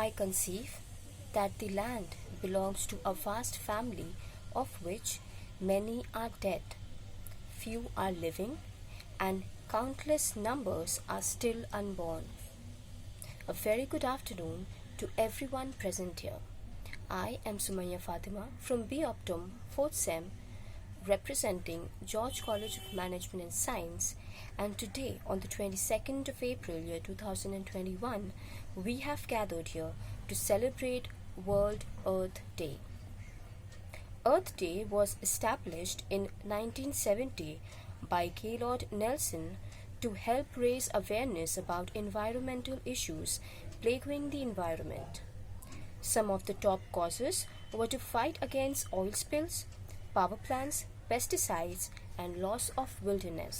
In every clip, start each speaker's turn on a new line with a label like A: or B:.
A: I conceive that the land belongs to a vast family of which many are dead, few are living, and countless numbers are still unborn. A very good afternoon to everyone present here. I am Sumaya Fatima from B Optum 4th Sem, representing George College of Management and Science, and today on the 22nd of April year 2021 we have gathered here to celebrate World Earth Day. Earth Day was established in 1970 by Gaylord Nelson to help raise awareness about environmental issues plaguing the environment. Some of the top causes were to fight against oil spills, power plants, pesticides, and loss of wilderness.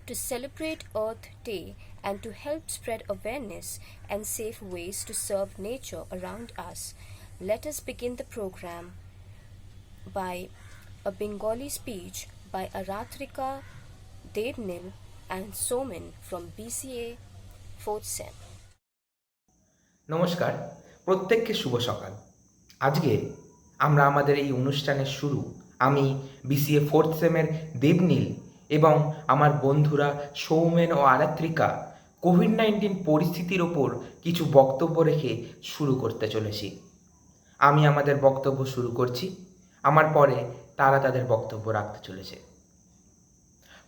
A: To celebrate Earth Day and to help spread awareness and safe ways to serve nature around us, let us begin the program by a Bengali speech by Aratrika Devnil and Somin from BCA 4th Sem.
B: নমস্কার, প্রত্যেককে শুভ সকাল। আজকে আমরা আমাদের এই অনুষ্ঠানের শুরু আমি বিসিএ ফোর্থ সেমের দেবনীল এবং আমার বন্ধুরা সৌমেন ও আরাত্রিকা কোভিড-19 পরিস্থিতির ওপর কিছু বক্তব্য রেখে শুরু করতে চলেছি। আমি আমাদের বক্তব্য শুরু করছি, আমার পরে তারা তাদের বক্তব্য রাখতে চলেছে।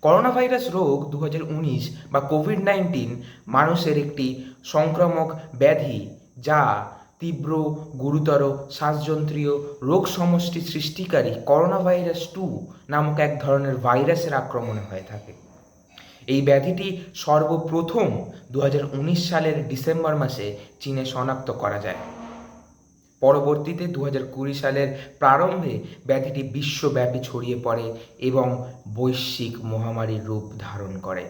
B: করোনা ভাইরাস রোগ 2019 বা কোভিড-19 মানুষের একটি সংক্রামক ব্যাধি যা তীব্র গুরুতর শ্বাসযন্ত্রীয় রোগ সমষ্টি সৃষ্টিকারী করোনা ভাইরাস 2 নামক এক ধরনের ভাইরাসের আক্রমণে হয়ে থাকে। এই ব্যাধিটি সর্বপ্রথম 2019 সালের ডিসেম্বর মাসে চীনে শনাক্ত করা যায়। পরবর্তীতে 2020 সালের প্রারম্ভে ব্যাধিটি বিশ্বব্যাপী ছড়িয়ে পড়ে এবং বৈশ্বিক মহামারীর রূপ ধারণ করে।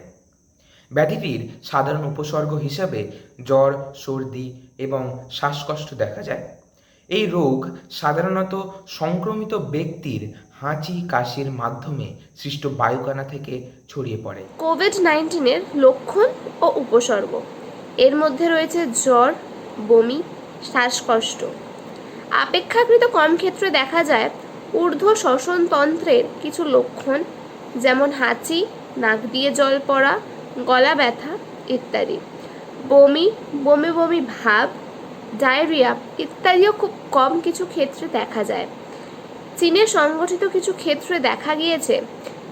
B: ব্যাধিটির সাধারণ উপসর্গ হিসাবে জ্বর, সর্দি এবং শ্বাসকষ্ট দেখা যায়। এই রোগ সাধারণত সংক্রমিত ব্যক্তির হাঁচি কাশির মাধ্যমে সৃষ্ট বায়ুকণা থেকে ছড়িয়ে পড়ে।
C: কোভিড-19 লক্ষণ ও উপসর্গ এর মধ্যে রয়েছে জ্বর, বমি, শ্বাসকষ্ট। অপেক্ষাকৃত কম ক্ষেত্রে দেখা যায় ঊর্ধ্ব শ্বসনতন্ত্রের কিছু লক্ষণ, যেমন হাঁচি, নাক দিয়ে জল পড়া, গলা ব্যথা ইত্যাদি। বমি, বমি বমি ভাব, ডায়রিয়া ইত্যাদিও খুব কম কিছু ক্ষেত্রে দেখা যায়। চীনে সংগঠিত কিছু ক্ষেত্রে দেখা গিয়েছে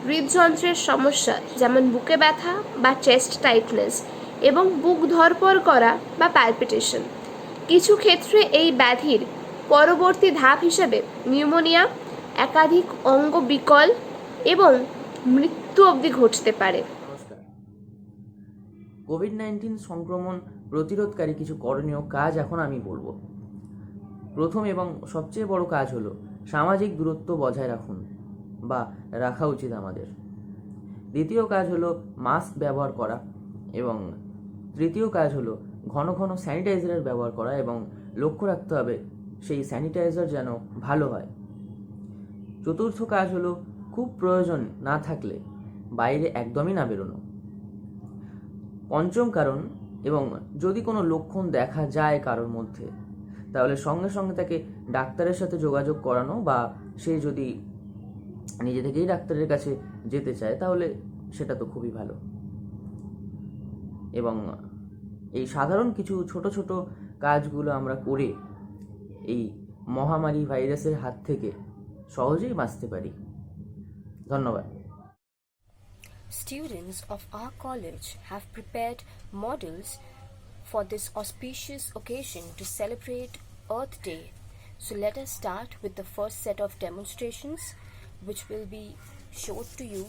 C: হৃদযন্ত্রের সমস্যা, যেমন বুকে ব্যথা বা চেস্ট টাইটনেস এবং বুক ধড়ফড় করা বা প্যালপিটেশন। কিছু ক্ষেত্রে এই ব্যাধির পরবর্তী ধাপ হিসেবে নিউমোনিয়া, একাধিক অঙ্গ বিকল এবং মৃত্যু অবধি ঘটতে পারে।
D: নমস্কার। কোভিড-19 সংক্রমণ প্রতিরোধকারী কিছু করণীয় কাজ এখন আমি বলবো। প্রথম এবং সবচেয়ে বড় কাজ হলো সামাজিক দূরত্ব বজায় রাখুন বা রাখা উচিত আমাদের। দ্বিতীয় কাজ হলো মাস্ক ব্যবহার করা এবং তৃতীয় কাজ হলো ঘন ঘন স্যানিটাইজারের ব্যবহার করা এবং লক্ষ্য রাখতে হবে সেই স্যানিটাইজার যেন ভালো হয়। চতুর্থ কাজ হলো খুব প্রয়োজন না থাকলে বাইরে একদমই না বেরোনো। পঞ্চম কারণ, এবং যদি কোনো লক্ষণ দেখা যায় কারোর মধ্যে, তাহলে সঙ্গে সঙ্গে তাকে ডাক্তারের সাথে যোগাযোগ করানো, বা সে যদি নিজে থেকেই ডাক্তারের কাছে যেতে চায় তাহলে সেটা তো খুবই ভালো। এবং এই সাধারণ কিছু ছোট ছোট কাজগুলো আমরা করে এই মহামারী ভাইরাসের হাত থেকে সহজেই বাঁচতে পারি। ধন্যবাদ।
A: Students of our college have prepared models for this auspicious occasion to celebrate Earth Day. So let us start with the first set of demonstrations which will be showed to you,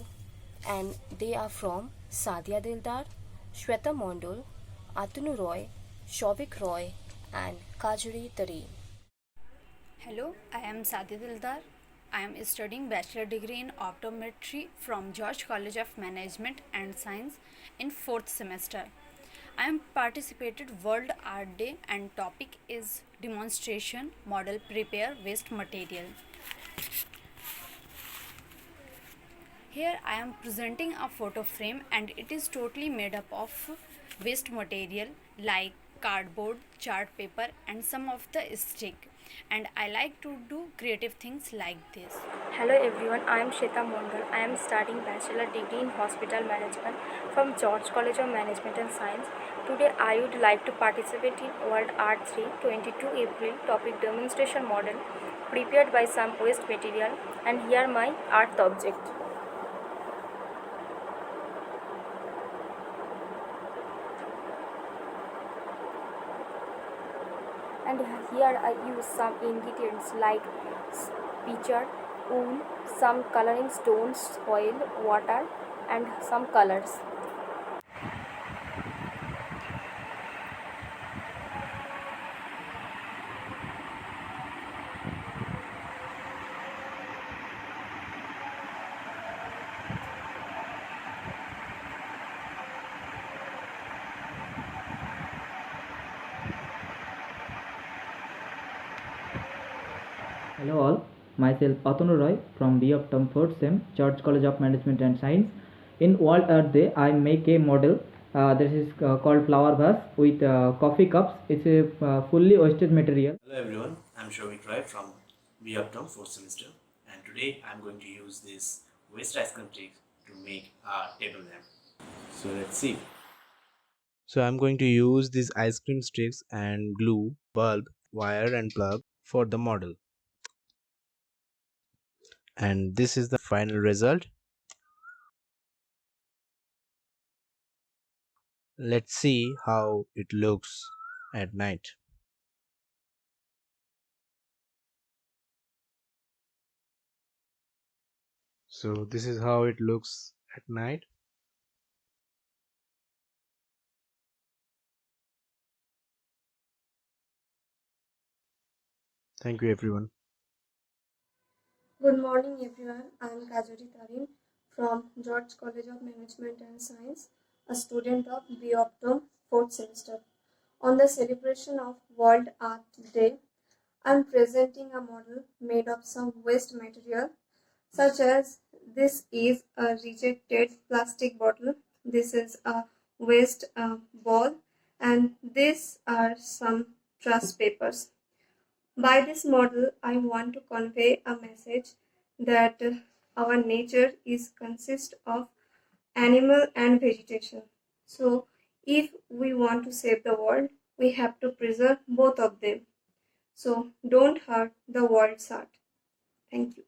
A: and they are from Sadia Dildar, Shweta Mondol, Atanu Roy, Shovik Roy and Kajuri Tareen.
E: Hello, I am Sadia Dildar. I am studying bachelor degree in optometry from George College of Management and Science in 4th semester. I am participated World Art Day and topic is demonstration model prepare waste material. Here I am presenting a photo frame and it is totally made up of waste material like cardboard, chart paper, and some of the stick. And I like to do creative things like this.
F: Hello everyone, I am Shweta Mondal. I am studying Bachelor Degree in Hospital Management from George College of Management and Science. Today I would like to participate in World Art 3 22 April topic demonstration model prepared by some waste material, and here my art object. And here I use some ingredients like pitcher, wool, some coloring stones, oil, water, and some colors.
G: Hello all, myself Atanu Roy from B of Term 4th Sem, George College of Management and Science. In World Earth Day, I make a model. This is called flower vase with coffee cups. It's a fully wasted material.
H: Hello everyone, I'm Shovik Roy from B of Term 4th semester, and today I'm going to use this waste ice cream trick to make a table lamp. So let's see. So I'm going to use these ice cream sticks and glue, bulb, wire and plug for the model. And this is the final result. Let's see how it looks at night. So this is how it looks at night. Thank you everyone.
I: Good morning everyone, I am Kajori Tarin from George College of Management and Science, a student of B Optom 4th semester. On the celebration of World Art Day, I am presenting a model made of some waste material, such as this is a rejected plastic bottle, this is a waste ball, and these are some trash papers. By this model, I want to convey a message that our nature is consist of animal and vegetation. So, if we want to save the world, we have to preserve both of them. So, don't hurt the world's art. Thank you.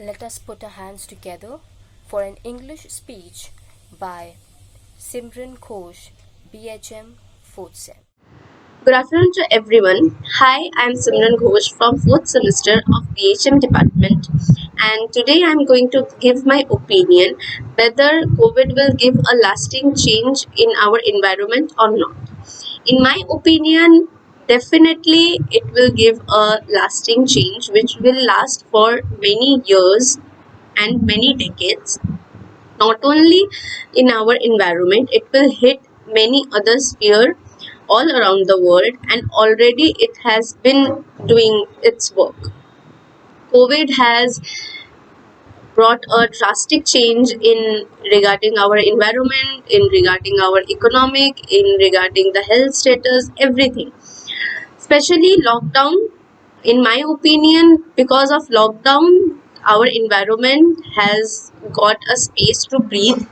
A: Let us put our hands together for an English speech by Simran Ghosh, BHM 4th Sem.
C: Good afternoon to everyone. Hi, I am Simran Ghosh from 4th semester of BHM department, and today I am going to give my opinion whether COVID will give a lasting change in our environment or not. In my opinion, definitely it will give a lasting change which will last for many years and many decades. Not only in our environment, it will hit many other spheres all around the world, and already it has been doing its work. COVID has brought a drastic change in regarding our environment, in regarding our economic, in regarding the health status, everything. Especially lockdown, in my opinion, because of lockdown, our environment has got a space to breathe.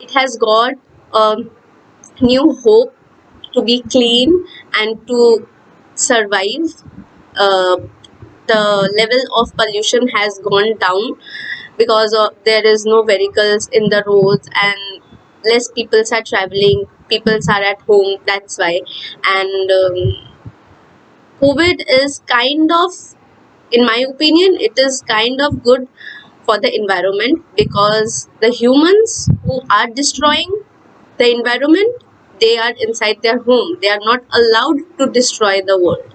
C: It has got a new hope to be clean and to survive. Uh, the level of pollution has gone down because there is no vehicles in the roads and less people are traveling, people are at home, that's why. And COVID is kind of, in my opinion, it is kind of good for the environment, because the humans who are destroying the environment, they are inside their home, they are not allowed to destroy the world.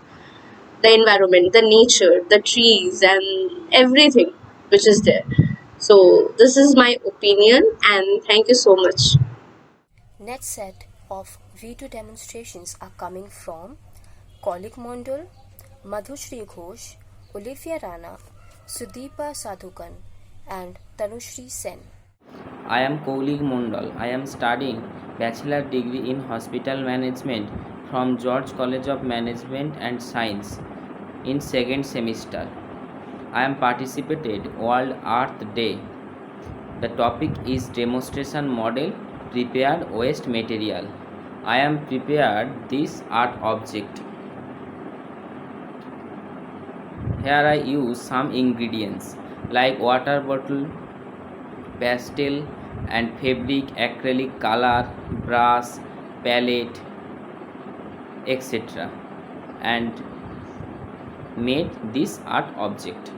J: the environment, the nature, the trees, and everything which is there. So, this is my opinion, and thank you so much.
A: Next set of video demonstrations are coming from Kolik Mondal, Madhushri Ghosh, Olivia Rana, Sudeepa Sadhukan, and Tanushri Sen.
K: I am Koulik Mondal. I am studying Bachelor degree in Hospital Management from George College of Management and Science in second semester. I am participated World Earth Day. The topic is demonstration model prepared waste material. I am prepared this art object. Here I use some ingredients like water bottle, pastel and fabric, acrylic color, brush, palette, etc. and made this art object.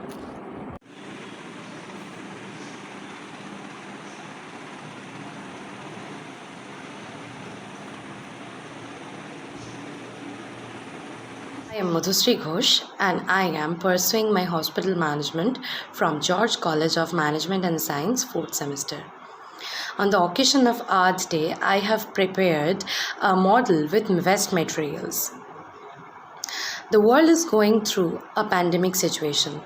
L: I am Madhusri Ghosh and I am pursuing my hospital management from George College of Management and Science 4th semester. On the occasion of Art Day, I have prepared a model with waste materials. The world is going through a pandemic situation,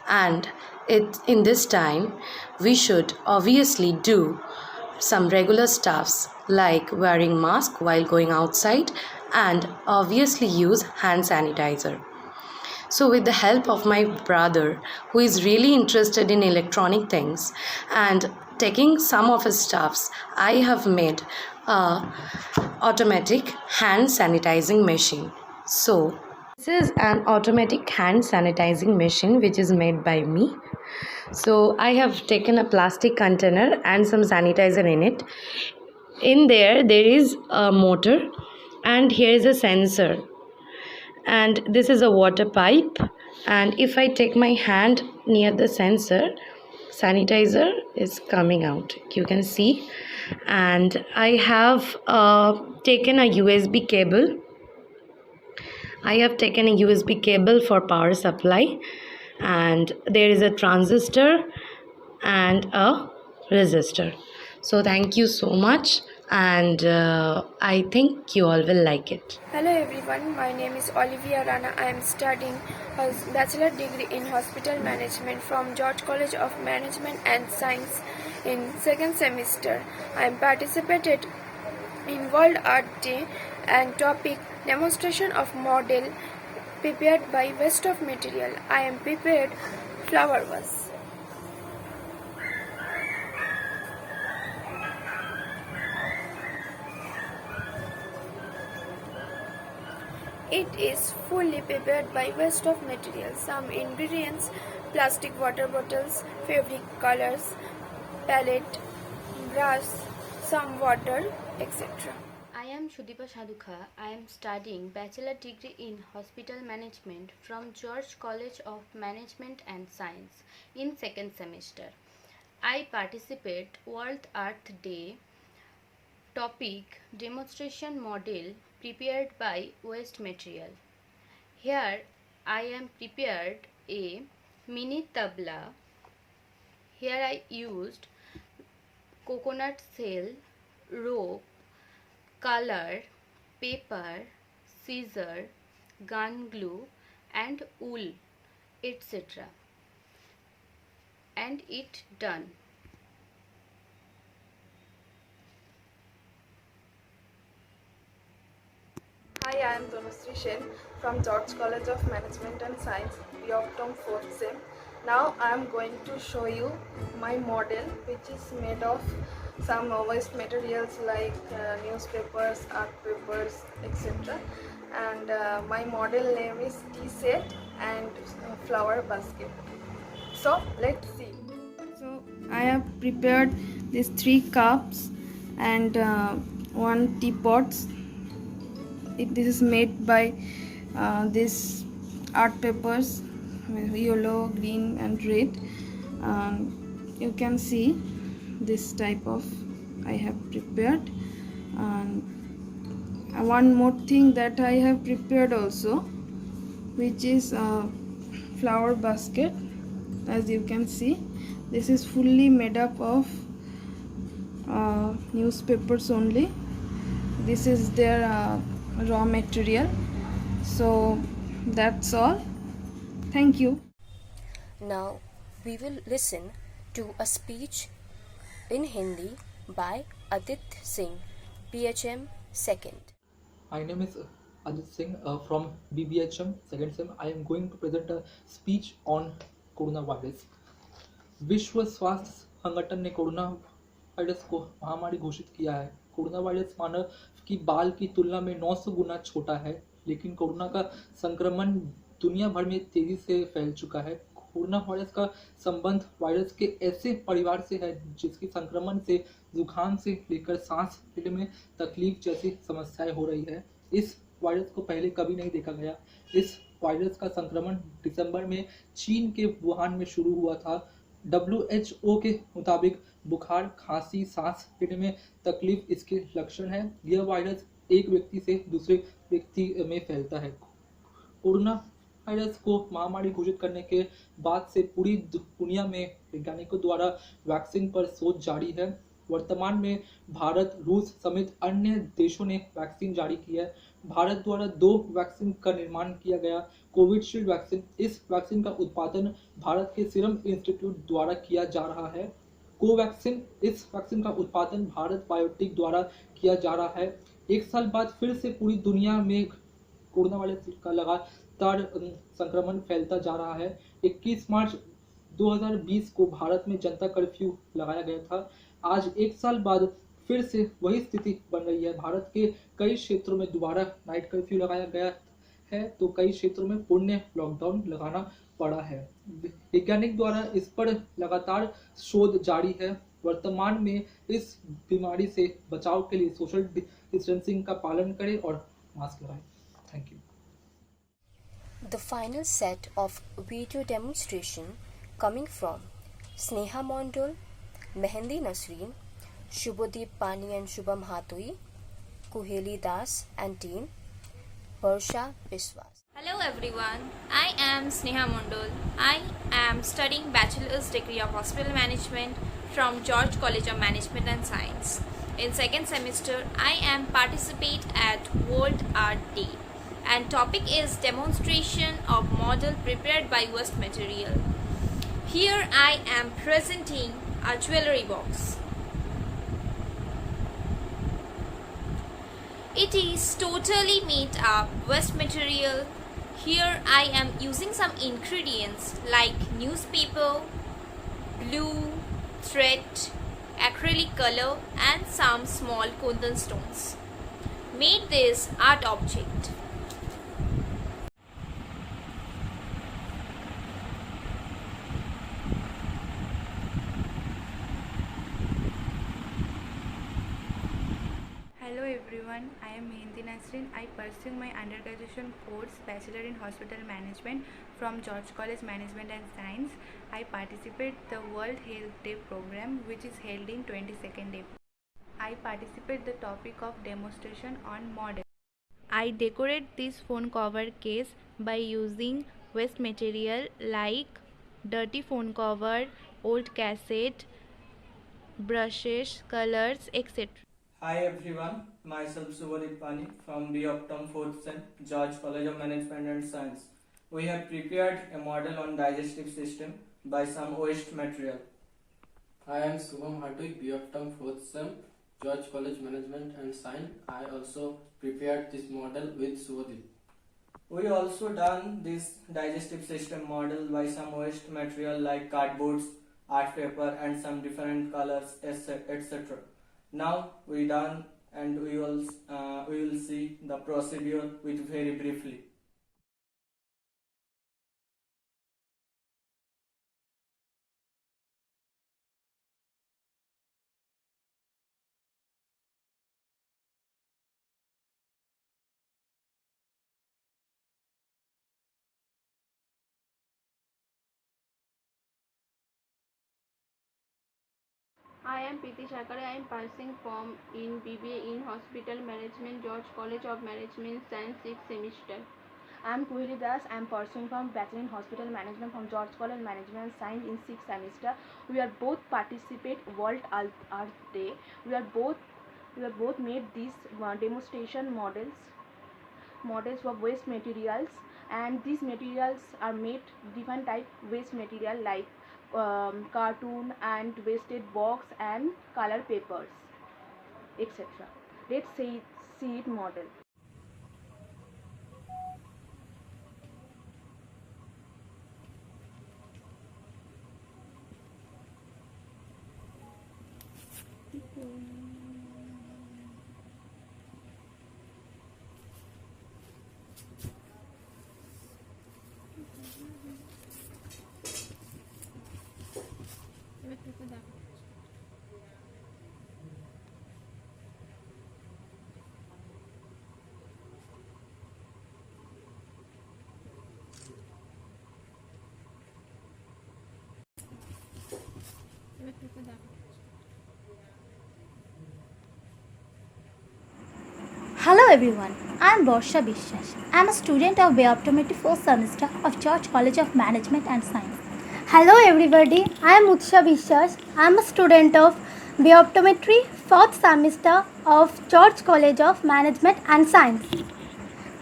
L: and in this time we should obviously do some regular stuffs like wearing mask while going outside and obviously use hand sanitizer. So with the help of my brother, who is really interested in electronic things, and taking some of his stuffs, I have made a automatic hand sanitizing machine. So this is an automatic hand sanitizing machine which is made by me. So I have taken a plastic container and some sanitizer in it. In there is a motor, and here is a sensor, and this is a water pipe, and if I take my hand near the sensor, sanitizer is coming out, you can see. And I have taken a USB cable. I have taken a USB cable for power supply, and there is a transistor and a resistor. So thank you so much, and I think you all will like it.
F: Hello everyone, my name is Olivia Rana. I am studying a bachelor degree in hospital management from George College of Management and Science in second semester. I am participated in World Art Day and topic demonstration of model prepared by waste of material. I am prepared flower vase. It is fully prepared by waste of materials. Some ingredients: plastic water bottles, fabric colors, palette, brush, some water, etc.
M: I am Sudeepa Sadhuka. I am studying Bachelor degree in Hospital Management from George College of Management and Science in second semester. I participate World Earth Day topic demonstration model prepared by waste material. Here I am prepared a mini tabla. Here I used coconut shell, rope, color, paper, scissor, gun glue and wool, etc. and it done.
N: Hi, I am Tanushree Sen from George College of Management and Science, B Optom 4th Sem. Now I am going to show you my model, which is made of some waste materials like newspapers, art papers, etc. And my model name is tea set and flower basket. So let's see. So I have prepared these 3 cups and 1 teapot. This is made by these art papers, yellow, green and red. You can see this type of I have prepared. And one more thing that I have prepared also, which is a flower basket. As you can see, this is fully made up of newspapers only. This is their raw material. So that's all. Thank you.
A: Now we will listen to a speech in Hindi by Adit Singh, PHM 2nd.
O: My name is Adit Singh from BBHM second sem. I am going to present a speech on coronavirus. विश्व स्वास्थ्य संगठन ने corona virus को महामारी घोषित किया है। Corona virus मानव की बाल की तुलना में 900 गुना छोटा है, लेकिन कोरोना का संक्रमण दुनिया भर में तेजी से फैल चुका है। कोरोना वायरस का संबंध वायरस के ऐसे परिवार से है जिसके संक्रमण से जुकाम से लेकर सांस लेने में तकलीफ जैसी समस्याएं हो रही है। इस वायरस को पहले कभी नहीं देखा गया। इस वायरस का संक्रमण दिसंबर में चीन के वुहान में शुरू हुआ था। WHO के मुताबिक बुखार, खांसी, सांस लेने में तकलीफ इसके लक्षण है। यह वायरस एक व्यक्ति से दूसरे व्यक्ति में फैलता है। कोरोना वायरस को महामारी घोषित करने के बाद से पूरी दुनिया में वैज्ञानिकों द्वारा वैक्सीन पर शोध जारी है। वर्तमान में भारत, रूस समेत अन्य देशों ने वैक्सीन जारी की है। भारत द्वारा 2 वैक्सीन का निर्माण किया गया। कोविशील्ड वैक्सीन, इस वैक्सीन का उत्पादन भारत के सीरम इंस्टीट्यूट द्वारा किया जा रहा है। कोवैक्सीन, इस वैक्सीन का उत्पादन भारत बायोटेक द्वारा किया जा रहा है। 1 साल बाद फिर से पूरी दुनिया में कोरोना वायरस का लगातार संक्रमण फैलता जा रहा है। 21 मार्च 2020 को भारत में जनता कर्फ्यू लगाया गया था। आज 1 साल बाद फिर से वही स्थिति बन रही है। भारत के कई क्षेत्रों में दोबारा नाइट कर्फ्यू लगाया गया है, तो कई क्षेत्रों में पूर्ण लॉकडाउन लगाना पड़ा है। वैज्ञानिक द्वारा इस पर लगातार शोध जारी है। वर्तमान में इस बीमारी से बचाव के लिए सोशल डिस्टेंसिंग का पालन करें और मास्क लगाएं। Thank you.
A: The final set of video demonstration coming from Sneha Mondal, Mehendi Nasreen, Shubhadeep Pani and Shubham Hatui, Kuheli Das and team, Barsha Biswas.
P: Hello everyone, I am Sneha Mondal. I am studying Bachelor's Degree of Hospital Management from George College of Management and Science. In second semester, I am participate at World Art Day and topic is demonstration of model prepared by waste material. Here I am presenting a jewelry box. It is totally made up waste material. Here I am using some ingredients like newspaper, glue, thread, acrylic color and some small kundan stones. Made this art object.
Q: Hello everyone, I am Mehendi Nasreen. I pursue my undergraduate course Bachelor in Hospital Management from George College Management and Science. I participate the World Health Day program which is held in 22nd April. I participate the topic of demonstration on model. I decorate this phone cover case by using waste material like dirty phone cover, old cassette, brushes, colors, etc.
R: Hi everyone, myself Shubhadeep Pani from B Optum 4th Sem, George College of Management and Science. We have prepared a model on digestive system by some waste material.
S: I am Shubham Hatui, B Optum 4th Sem, George College Management and Science. I also prepared this model with Shubhadeep.
R: We also done this digestive system model by some waste material like cardboards, art paper and some different colors etc. Now we done and we will see the procedure with very briefly.
T: I am Preeti Shakare. I am pursuing form in BBA in Hospital Management, George College of Management Science 6th semester. I'm Kuhili Das. I'm pursuing from Bachelor in Hospital Management from George College Management and Science in 6th semester. We are both participate World Earth Day. We are both made these demonstration models of waste materials, and these materials are made different type waste material like cartoon and wasted box and color papers, etc. Let's see it model.
U: Hello everyone, I am Borsha Bishwas. I am a student of Biooptometry 4th semester of George College of Management and Science.
V: Hello everybody, I am Utsha Bishwas. I am a student of Biooptometry 4th semester of George College of Management and Science.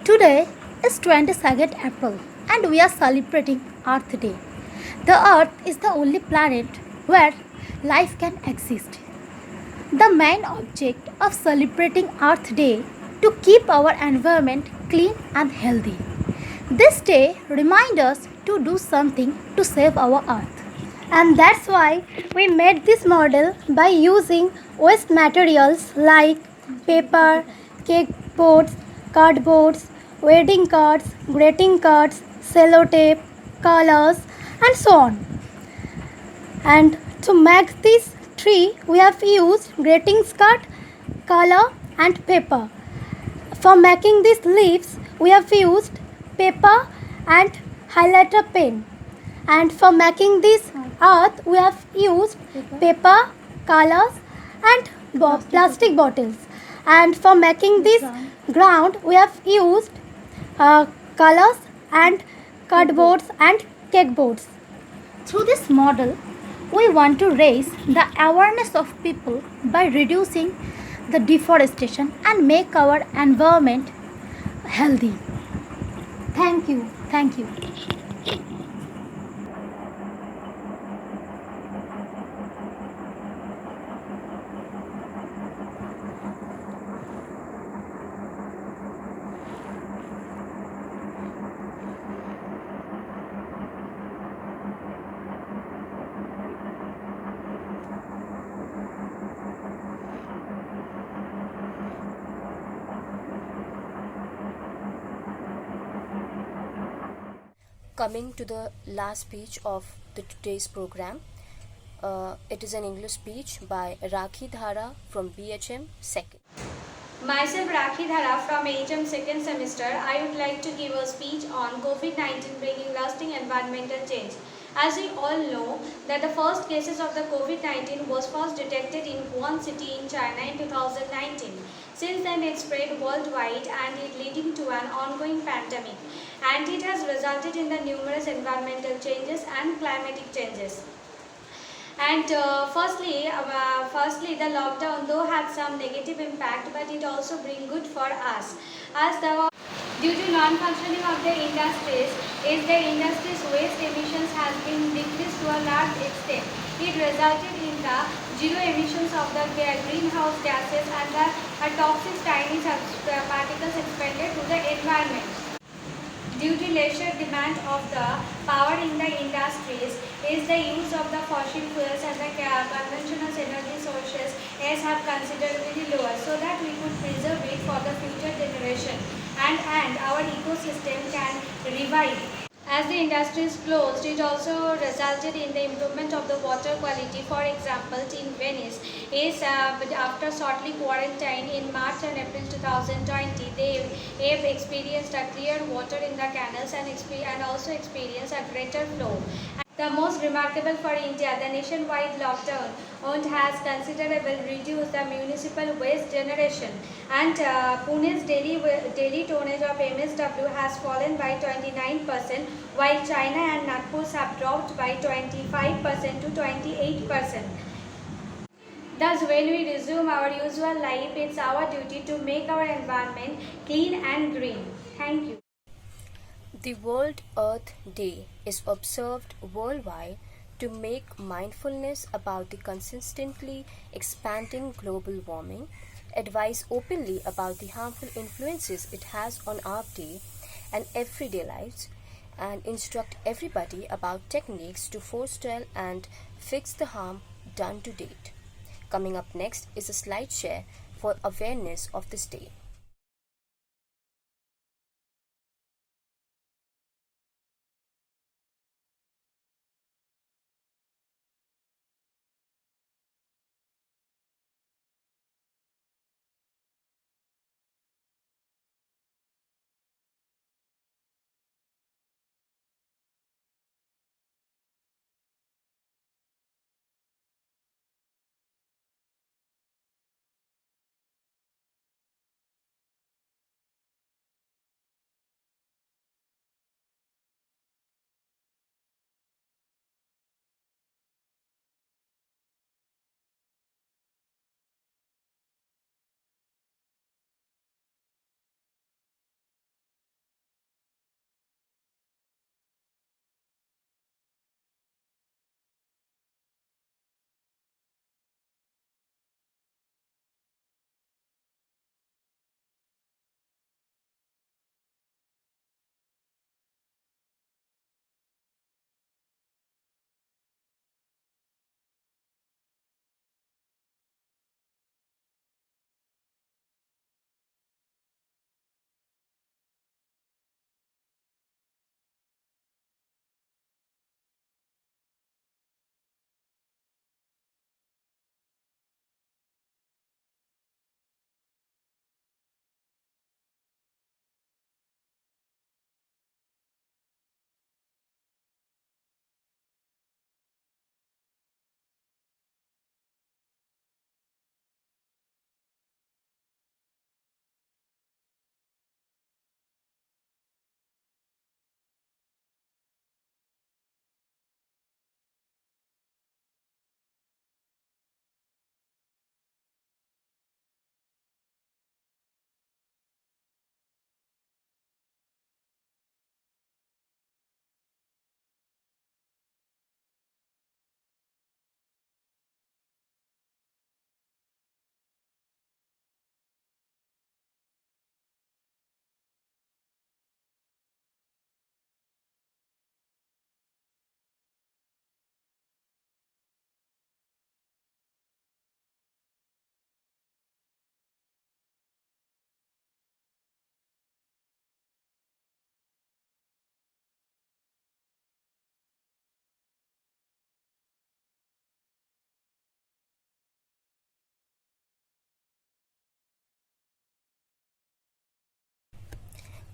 U: Today is 22nd April and we are celebrating Earth Day. The Earth is the only planet where life can exist. The main object of celebrating Earth Day to keep our environment clean and healthy. This day reminds us to do something to save our earth.
V: And that's why we made this model by using waste materials like paper, cake boards, cardboards, wedding cards, greeting cards, sellotape, colors, and so on. And to make this tree, we have used greetings card, color, and paper. For making these leaves, we have used paper and highlighter pen. And for making this earth, we have used paper, colors, and plastic bottles. And for making this ground, we have used colors and cardboards and cake boards.
U: Through this model, we want to raise the awareness of people by reducing the deforestation and make our environment healthy. Thank you. Thank you.
A: Coming to the last speech of today's program, it is an English speech by Rakhi Dhara from BHM 2nd.
W: Myself Rakhi Dhara from HM 2nd semester. I would like to give a speech on COVID-19 bringing lasting environmental change. As we all know that the first cases of the COVID-19 was first detected in Wuhan city in China in 2019. Since then it spread worldwide and it leading to an ongoing pandemic, and it has resulted in the numerous environmental changes and climatic changes. And firstly, the lockdown though had some negative impact, but it also bring good for us. As due to non-functioning of the industries, the industry's waste emissions has been decreased to a large extent. It resulted in the zero emissions of the greenhouse gases and the toxic tiny particles expelled to the environment. Due to lesser demand of the power in the industries, the use of the fossil fuels and the conventional energy sources have considerably lower, so that we could preserve it for the future generation and our ecosystem can revive. As the industries closed, it also resulted in the improvement of the water quality. For example, in Venice, after shortly quarantine in March and April 2020, they have experienced a clear water in the canals and also experienced a greater flow. The most remarkable for India, the nationwide lockdown has considerably reduced the municipal waste generation, and Pune's daily tonnage of MSW has fallen by 29%, while China and Nagpur's have dropped by 25% to 28%. Thus, when we resume our usual life, it's our duty to make our environment clean and green. Thank you.
A: The World Earth Day is observed worldwide to make mindfulness about the consistently expanding global warming, advise openly about the harmful influences it has on our day and everyday lives, and instruct everybody about techniques to forestall and fix the harm done to date. Coming up next is a slide share for awareness of this day.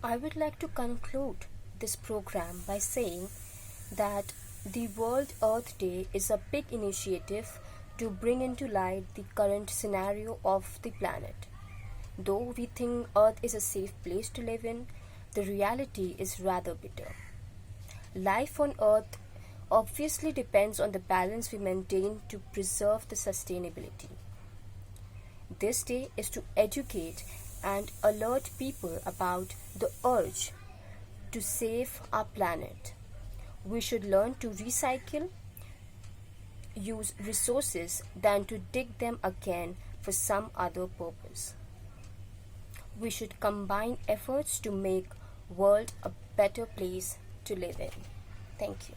A: I would like to conclude this program by saying that the World Earth Day is a big initiative to bring into light the current scenario of the planet. Though we think Earth is a safe place to live in, the reality is rather bitter. Life on Earth obviously depends on the balance we maintain to preserve the sustainability. This day is to educate and alert people about the urge to save our planet. We should learn to recycle, use resources than to dig them again for some other purpose. We should combine efforts to make world a better place to live in. Thank you.